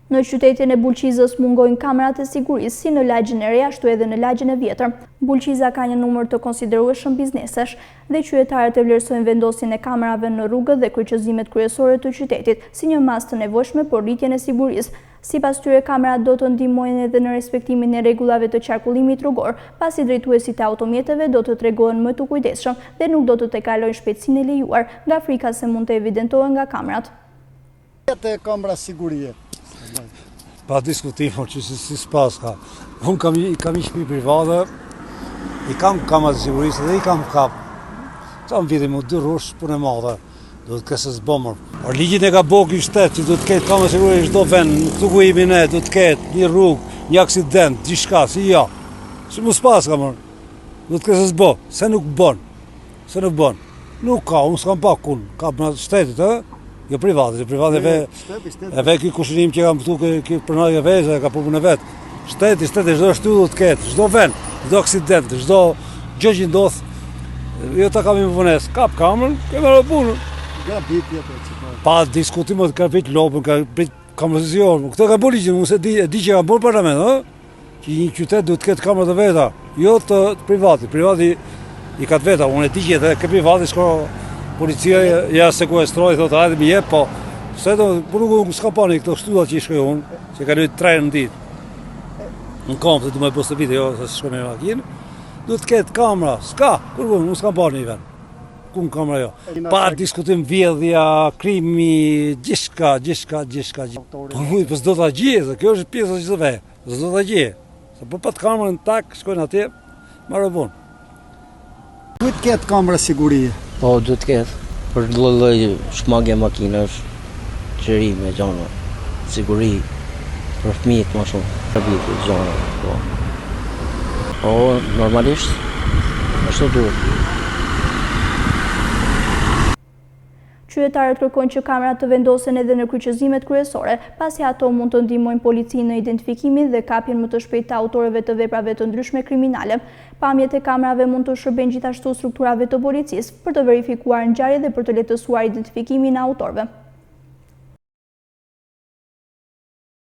Në qytetin e Bulqizës mungojnë kamerat e sigurisë si në lagjin e re ashtu edhe në lagjin e vjetër. Bulqiza ka një numër të konsiderueshëm biznesesh dhe qytetarët e vlerësojnë vendosjen e kamerave në rrugët dhe kryqëzimet kryesore të qytetit si një masë të nevojshme për rritjen e sigurisë. Sipas tyre, kamerat do të ndihmojnë edhe në respektimin e rregullave të qarkullimit rrugor, pasi drejtuesit e automjeteve do të tregohen më të kujdesshëm dhe nuk do të tekalojnë shpejtësinë e lejuar, nga frika se mund të evidentohen nga kamerat. Kamera sigurie. Pa diskutim, që si s'pas ka. Unë kam i shpi private, i kam kamera sigurisë dhe i kam kap. Qa më vidi mu dy rush për e madhe, do të kësë zbomër. Por ligjit e ka bëk i shtetë që do të ketë kamera sigurisë në çdo vend, në këtu ku imi ne, do të ketë një rrugë, një aksident, gjithçka, si ja. Si mu s'pas ka mërë, do të kësë zbo, se nuk bon. Nuk ka, unë s'kam pak unë, ka për shtetit, jo private e ve këtë kushinim që kam pëtu këtë përnaj e veze, ka përpun e vetë. Shteti, çdo shtu do të ketë, çdo vend, çdo aksident, çdo gjë që ndodh, jo ta kam i më vënes, kap kamerën, kemë në punën. Pa diskutim të ka prit lopën, ka prit kamerëzion, këto ka bërë ligjin, unë se di që ka bërë parlament, që një qytet duhet të ketë kamerë të veta, jo të privati i ka të veta, unë e di që edhe ke privati s'ka policia ja sekuestroi, thotë hajde më jep, po se do për nuk s'ka pani këto shtulla që i shkoj unë, që ka lujt 3 në ditë. Në kom se du me poste vite, jo, se shkoj me makinë, du të ketë kamera, s'ka, nuk s'ka pani i ven. Ku në kamera jo. Pa diskutim vjedhja, krimi, gjithçka. Po mujtë, për s'do t'a gjie, kjo është pjesë që të vej, s'do t'a gjie. Se për pat kamerën tak, shkojnë atje, marrë punë. Duhet ketë kamera sigurie. Po, du të ketë, për lloj shmangje makinash, qërime, gjana, siguri, për fëmijët më shumë, për vitit, gjana, po. Po, normalisht, ashtu duhet. Qytetarët kërkojnë që kamerat të vendosen edhe në kryqëzimet kryesore, pasi ato mund të ndihmojnë policinë në identifikimin dhe kapjen më të shpejtë të autorëve të veprave të ndryshme kriminale. Pamjet e kamerave mund të shërbejnë gjithashtu strukturave të policisë për të verifikuar ngjarjet dhe për të lehtësuar identifikimin e autorëve.